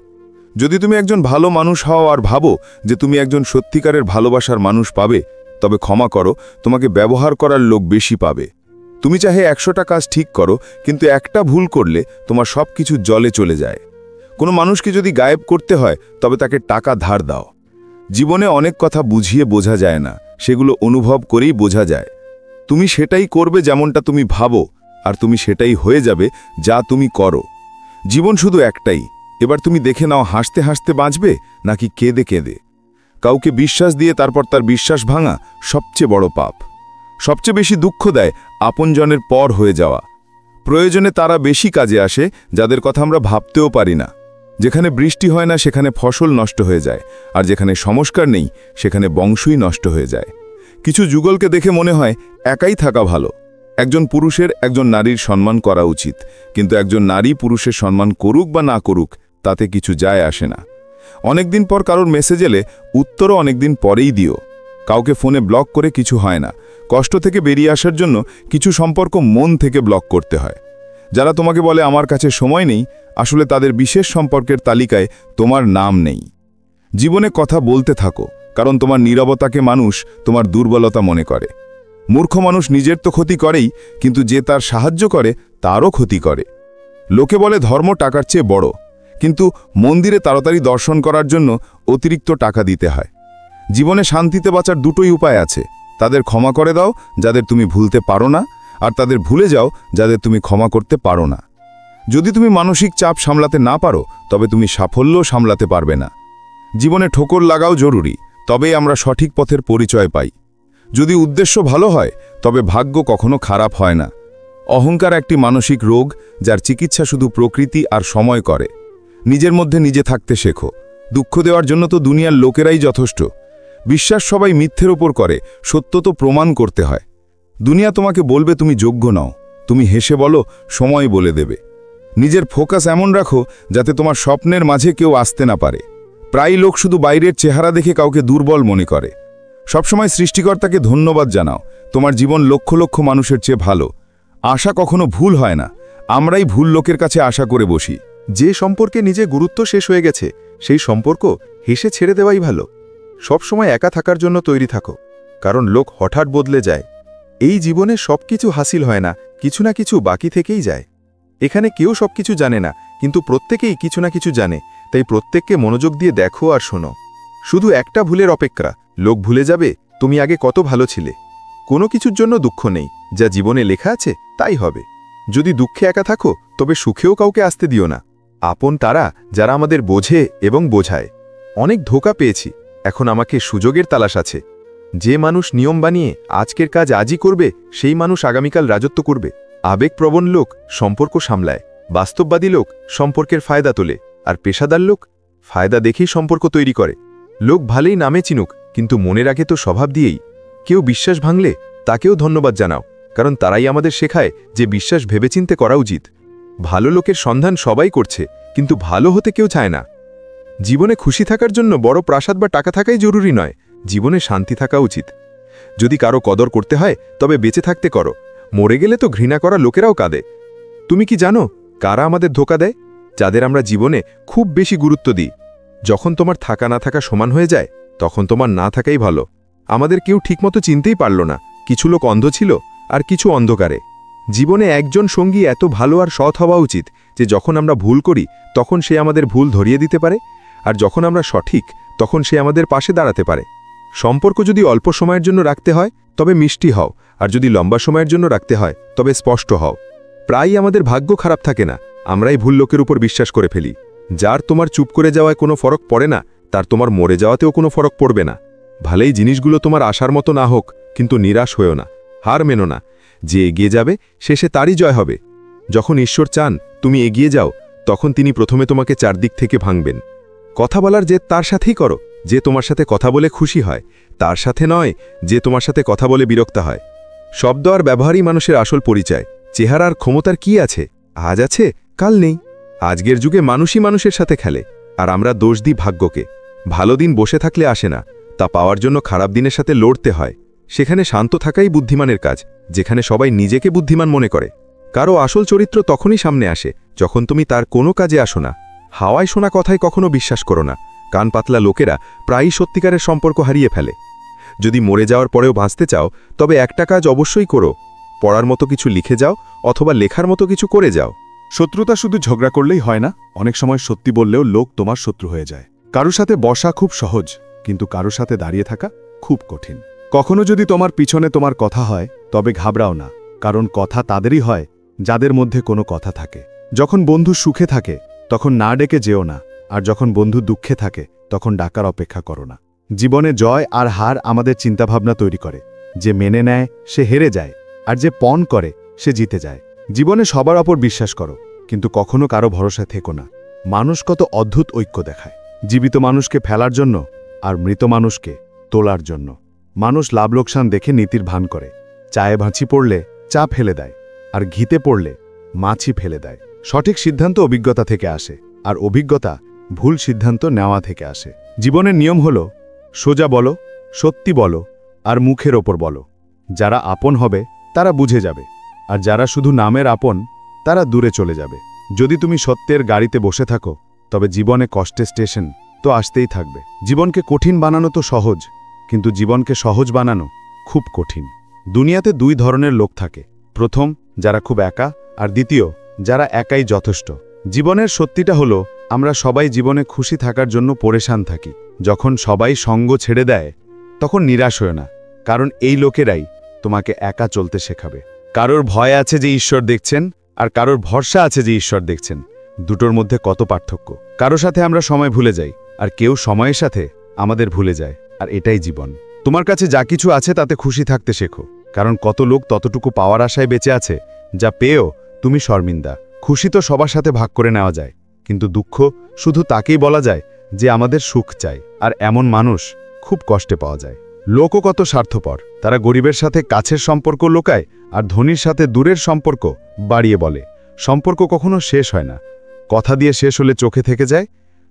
যদি তুমি একজন ভালো মানুষ হও আর ভাবো যে তুমি একজন সত্যিকারের ভালোবাসার মানুষ পাবে, তবে ক্ষমা করো, তোমাকে ব্যবহার করার লোক বেশি পাবে। তুমি চাহে 100টা কাজ ঠিক করো, কিন্তু একটা ভুল করলে তোমার সব কিছু জলে চলে যায়। কোনো মানুষকে যদি গায়েব করতে হয়, তবে তাকে টাকা ধার দাও। জীবনে অনেক কথা বুঝিয়ে বোঝা যায় না, সেগুলো অনুভব করেই বোঝা যায়। তুমি সেটাই করবে যেমনটা তুমি ভাবো, আর তুমি সেটাই হয়ে যাবে যা তুমি করো। জীবন শুধু একটাই, এবার তুমি দেখে নাও হাসতে হাসতে বাঁচবে নাকি কেঁদে কেঁদে। কাউকে বিশ্বাস দিয়ে তারপর তার বিশ্বাস ভাঙা সবচেয়ে বড় পাপ। সবচেয়ে বেশি দুঃখ দেয় আপনজনের পর হয়ে যাওয়া। প্রয়োজনে তারা বেশি কাজে আসে যাদের কথা আমরা ভাবতেও পারি না। যেখানে বৃষ্টি হয় না সেখানে ফসল নষ্ট হয়ে যায়, আর যেখানে সংস্কার নেই সেখানে বংশই নষ্ট হয়ে যায়। কিছু যুগলকে দেখে মনে হয় একাই থাকা ভালো। একজন পুরুষের একজন নারীর সম্মান করা উচিত, কিন্তু একজন নারী পুরুষের সম্মান করুক বা না করুক তাতে কিছু যায় আসে না। অনেকদিন পর কারোর মেসেজ এলে উত্তরও অনেকদিন পরেই দিও। কাউকে ফোনে ব্লক করে কিছু হয় না। কষ্ট থেকে বেরিয়ে আসার জন্য কিছু সম্পর্ক মন থেকে ব্লক করতে হয়। যারা তোমাকে বলে আমার কাছে সময় নেই, আসলে তাদের বিশেষ সম্পর্কের তালিকায় তোমার নাম নেই। জীবনে কথা বলতে থাকো, কারণ তোমার নীরবতাকে মানুষ তোমার দুর্বলতা মনে করে। মূর্খ মানুষ নিজের তো ক্ষতি করেই, কিন্তু যে তার সাহায্য করে তারও ক্ষতি করে। লোকে বলে ধর্ম টাকার চেয়ে বড়, কিন্তু মন্দিরে তাড়াতাড়ি দর্শন করার জন্য অতিরিক্ত টাকা দিতে হয়। জীবনে শান্তিতে বাঁচার দুটোই উপায় আছে। তাদের ক্ষমা করে দাও যাদের তুমি ভুলতে পারো না, আর তাদের ভুলে যাও যাদের তুমি ক্ষমা করতে পারো না। যদি তুমি মানসিক চাপ সামলাতে না পারো, তবে তুমি সাফল্যও সামলাতে পারবে না। জীবনে ঠোকর লাগাও জরুরি, তবেই আমরা সঠিক পথের পরিচয় পাই। যদি উদ্দেশ্য ভালো হয়, তবে ভাগ্য কখনো খারাপ হয় না। অহংকার একটি মানসিক রোগ, যার চিকিৎসা শুধু প্রকৃতি আর সময় করে। নিজের মধ্যে নিজে থাকতে শেখো। দুঃখ দেওয়ার জন্য তো দুনিয়ার লোকেরাই যথেষ্ট। বিশ্বাস সবাই মিথ্যের ওপর করে, সত্য তো প্রমাণ করতে হয়। দুনিয়া তোমাকে বলবে তুমি যোগ্য নও, তুমি হেসে বলো সময় বলে দেবে। নিজের ফোকাস এমন রাখো যাতে তোমার স্বপ্নের মাঝে কেউ আসতে না পারে। প্রায় লোক শুধু বাইরের চেহারা দেখে কাউকে দুর্বল মনে করে। সবসময় সৃষ্টিকর্তাকে ধন্যবাদ জানাও, তোমার জীবন লক্ষ লক্ষ মানুষের চেয়ে ভালো। আশা কখনো ভুল হয় না, আমরাই ভুল লোকের কাছে আশা করে বসি। যে সম্পর্কে নিজে গুরুত্ব শেষ হয়ে গেছে সেই সম্পর্ক হেসে ছেড়ে দেওয়াই ভালো। সব সময় একা থাকার জন্য তৈরি থাকো, কারণ লোক হঠাৎ বদলে যায়। এই জীবনে সবকিছু হাসিল হয় না, কিছু না কিছু বাকি থেকেই যায়। এখানে কেউ সবকিছু জানে না, কিন্তু প্রত্যেকেই কিছু না কিছু জানে। তাই প্রত্যেককে মনোযোগ দিয়ে দেখো আর শোনো। শুধু একটা ভুলের অপেক্ষা, লোক ভুলে যাবে তুমি আগে কত ভালো ছিলে। কোনো কিছুর জন্য দুঃখ নেই, যা জীবনে লেখা আছে তাই হবে। যদি দুঃখে একা থাকো তবে সুখেও কাউকে আসতে দিও না। আপন তারা যারা আমাদের বোঝে এবং বোঝায়। অনেক ধোঁকা পেয়েছি, এখন আমাকে সুযোগের তালাশ আছে। যে মানুষ নিয়ম বানিয়ে আজকের কাজ আজই করবে সেই মানুষ আগামীকাল রাজত্ব করবে। আবেগপ্রবণ লোক সম্পর্ক সামলায়, বাস্তববাদী লোক সম্পর্কের ফায়দা তোলে, আর পেশাদার লোক ফায়দা দেখেই সম্পর্ক তৈরি করে। লোক ভালোই নামে চিনুক, কিন্তু মনে রাখে তো স্বভাব দিয়েই। কেউ বিশ্বাস ভাঙলে তাকেও ধন্যবাদ জানাও, কারণ তারাই আমাদের শেখায় যে বিশ্বাস ভেবেচিন্তে করা উচিত। ভালো লোকের সন্ধান সবাই করছে, কিন্তু ভালো হতে কেউ চায় না। জীবনে খুশি থাকার জন্য বড় প্রাসাদ বা টাকা থাকাই জরুরি নয়, জীবনে শান্তি থাকা উচিত। যদি কারো কদর করতে হয় তবে বেঁচে থাকতে করো, মরে গেলে তো ঘৃণা করা লোকেরাও কাঁদে। তুমি কি জানো কারা আমাদের ধোঁকা দেয়? যাদের আমরা জীবনে খুব বেশি গুরুত্ব দিই। যখন তোমার থাকা না থাকা সমান হয়ে যায় তখন তোমার না থাকাই ভালো। আমাদের কেউ ঠিকমতো চিনতেই পারল না, কিছু লোক অন্ধ ছিল আর কিছু অন্ধকারে। জীবনে একজন সঙ্গী এত ভালো আর সৎ হওয়া উচিত যে যখন আমরা ভুল করি তখন সে আমাদের ভুল ধরিয়ে দিতে পারে, আর যখন আমরা সঠিক তখন সে আমাদের পাশে দাঁড়াতে পারে। সম্পর্ক যদি অল্প সময়ের জন্য রাখতে হয় তবে মিষ্টি হও, আর যদি লম্বা সময়ের জন্য রাখতে হয় তবে স্পষ্ট হও। প্রায়ই আমাদের ভাগ্য খারাপ থাকে না, আমরাই ভুল লোকের উপর বিশ্বাস করে ফেলি। যার তোমার চুপ করে যাওয়ায় কোনো ফরক পড়ে না, তার তোমার মরে যাওয়াতেও কোনো ফরক পড়বে না। ভালোই জিনিসগুলো তোমার আশার মতো না হোক, কিন্তু নিরাশ হয়েও না, হার মেনো না। যে এগিয়ে যাবে শেষে তারই জয় হবে। যখন ঈশ্বর চান তুমি এগিয়ে যাও, তখন তিনি প্রথমে তোমাকে চারদিক থেকে ভাঙবেন। কথা বলার জেদ তার সাথেই করো যে তোমার সাথে কথা বলে খুশি হয়, তার সাথে নয় যে তোমার সাথে কথা বলে বিরক্ত হয়। শব্দ আর ব্যবহারই মানুষের আসল পরিচয়। চেহারার ক্ষমতার কি আছে? আজ আছে, কাল নেই। আজকের যুগে মানুষই মানুষের সাথে খেলে, আর আমরা দোষ দিই ভাগ্যকে। ভালো দিন বসে থাকলে আসে না, তা পাওয়ার জন্য খারাপ দিনের সাথে লড়তে হয়। সেখানে শান্ত থাকাই বুদ্ধিমানের কাজ, যেখানে সবাই নিজেকে বুদ্ধিমান মনে করে। কারো আসল চরিত্র তখনই সামনে আসে যখন তুমি তার কোনো কাজে আসো না। হাওয়ায় শোনা কথায় কখনো বিশ্বাস করো না। কান পাতলা লোকেরা প্রায়ই সত্যিকারের সম্পর্ক হারিয়ে ফেলে। যদি মরে যাওয়ার পরেও বাঁচতে চাও তবে একটা কাজ অবশ্যই করো, পড়ার মতো কিছু লিখে যাও অথবা লেখার মতো কিছু করে যাও। শত্রুতা শুধু ঝগড়া করলেই হয় না, অনেক সময় সত্যি বললেও লোক তোমার শত্রু হয়ে যায়। কারো সাথে বসা খুব সহজ, কিন্তু কারো সাথে দাঁড়িয়ে থাকা খুব কঠিন। কখনো যদি তোমার পিছনে তোমার কথা হয় তবে ঘাবড়াও না, কারণ কথা তাদেরই হয় যাদের মধ্যে কোনো কথা থাকে। যখন বন্ধু সুখে থাকে তখন না ডেকে যেও না, আর যখন বন্ধু দুঃখে থাকে তখন ডাকার অপেক্ষা করো না। জীবনে জয় আর হার আমাদের চিন্তাভাবনা তৈরি করে। যে মেনে নেয় সে হেরে যায়, আর যে পণ করে সে জিতে যায়। জীবনে সবার ওপর বিশ্বাস করো, কিন্তু কখনো কারো ভরসা থেকো না। মানুষ কত অদ্ভুত ঐক্য দেখায়, জীবিত মানুষকে ফেলার জন্য আর মৃত মানুষকে তোলার জন্য। মানুষ লাভ লোকসান দেখে নীতির ভান করে। চায়ে ভাঁচি পড়লে চা ফেলে দেয়, আর ঘিতে পড়লে মাছি ফেলে দেয়। সঠিক সিদ্ধান্ত অভিজ্ঞতা থেকে আসে, আর অভিজ্ঞতা ভুল সিদ্ধান্ত নেওয়া থেকে আসে। জীবনের নিয়ম হলো সোজা বলো, সত্যি বলো, আর মুখের ওপর বলো। যারা আপন হবে তারা বুঝে যাবে, আর যারা শুধু নামের আপন তারা দূরে চলে যাবে। যদি তুমি সত্যের গাড়িতে বসে থাকো তবে জীবনে কষ্টের স্টেশন তো আসতেই থাকবে। জীবনকে কঠিন বানানো তো সহজ, কিন্তু জীবনকে সহজ বানানো খুব কঠিন। দুনিয়াতে দুই ধরনের লোক থাকে, প্রথম যারা খুব একা, আর দ্বিতীয় যারা একাই যথেষ্ট। জীবনের সত্যিটা হলো আমরা সবাই জীবনে খুশি থাকার জন্য পরেশান থাকি। যখন সবাই সঙ্গ ছেড়ে দেয় তখন নিরাশ হও না, কারণ এই লোকেরাই তোমাকে একা চলতে শেখাবে। কারোর ভয় আছে যে ঈশ্বর দেখছেন, আর কারোর ভরসা আছে যে ঈশ্বর দেখছেন। দুটোর মধ্যে কত পার্থক্য। কারো সাথে আমরা সময় ভুলে যাই, আর কেউ সময়ের সাথে আমাদের ভুলে যায়, আর এটাই জীবন। তোমার কাছে যা কিছু আছে তাতে খুশি থাকতে শেখো, কারণ কত লোক ততটুকু পাওয়ার আশায় বেঁচে আছে যা পেয়েও তুমি শর্মিন্দা। খুশি তো সবার সাথে ভাগ করে নেওয়া যায়, কিন্তু দুঃখ শুধু তাকেই বলা যায় যে আমাদের সুখ চাই, আর এমন মানুষ খুব কষ্টে পাওয়া যায়। লোকও কত স্বার্থপর, তারা গরিবের সাথে কাছের সম্পর্ক লোকায় আর ধনীর সাথে দূরের সম্পর্ক বাড়িয়ে বলে। সম্পর্ক কখনো শেষ হয় না, কথা দিয়ে শেষ হলে চোখে থেকে যায়,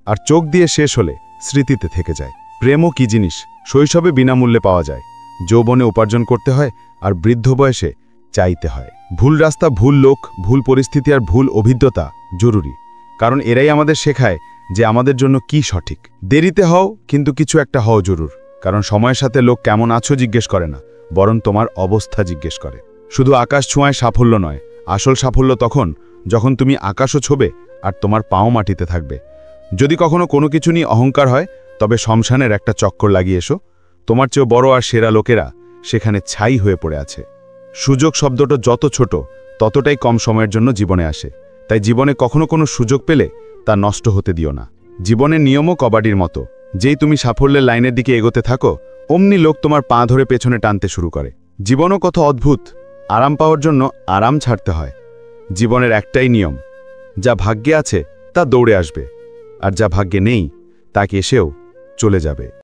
আর চোখ দিয়ে শেষ হলে স্মৃতিতে থেকে যায়। প্রেমও কি জিনিস, শৈশবে বিনামূল্যে পাওয়া যায়, যৌবনে উপার্জন করতে হয়, আর বৃদ্ধ বয়সে চাইতে হয়। ভুল রাস্তা, ভুল লোক, ভুল পরিস্থিতি আর ভুল অভিজ্ঞতা জরুরি, কারণ এরাই আমাদের শেখায় যে আমাদের জন্য কি সঠিক। দেরিতে হও, কিন্তু কিছু একটা হও জরুর, কারণ সময়ের সাথে লোক কেমন আছো জিজ্ঞেস করে না, বরং তোমার অবস্থা জিজ্ঞেস করে। শুধু আকাশ ছোঁয়ায় সাফল্য নয়, আসল সাফল্য তখন যখন তুমি আকাশও ছোবে আর তোমার পাও মাটিতে থাকবে। যদি কখনো কোনো কিছু নিয়ে অহংকার হয়, তবে শ্মশানের একটা চক্কর লাগিয়ে এসো। তোমার চেয়েও বড় আর সেরা লোকেরা সেখানে ছাই হয়ে পড়ে আছে। সুযোগ শব্দটা যত ছোট, ততটাই কম সময়ের জন্য জীবনে আসে। তাই জীবনে কখনো কোনো সুযোগ পেলে তা নষ্ট হতে দিও না। জীবনের নিয়মও কবাডির মতো, যেই তুমি সাফল্যের লাইনের দিকে এগোতে থাকো, অমনি লোক তোমার পা ধরে পেছনে টানতে শুরু করে। জীবনও কত অদ্ভুত, আরাম পাওয়ার জন্য আরাম ছাড়তে হয়। জীবনের একটাই নিয়ম, যা ভাগ্যে আছে তা দৌড়ে আসবে, আর যা ভাগ্যে নেই তাকে এসেও চলে যাবে।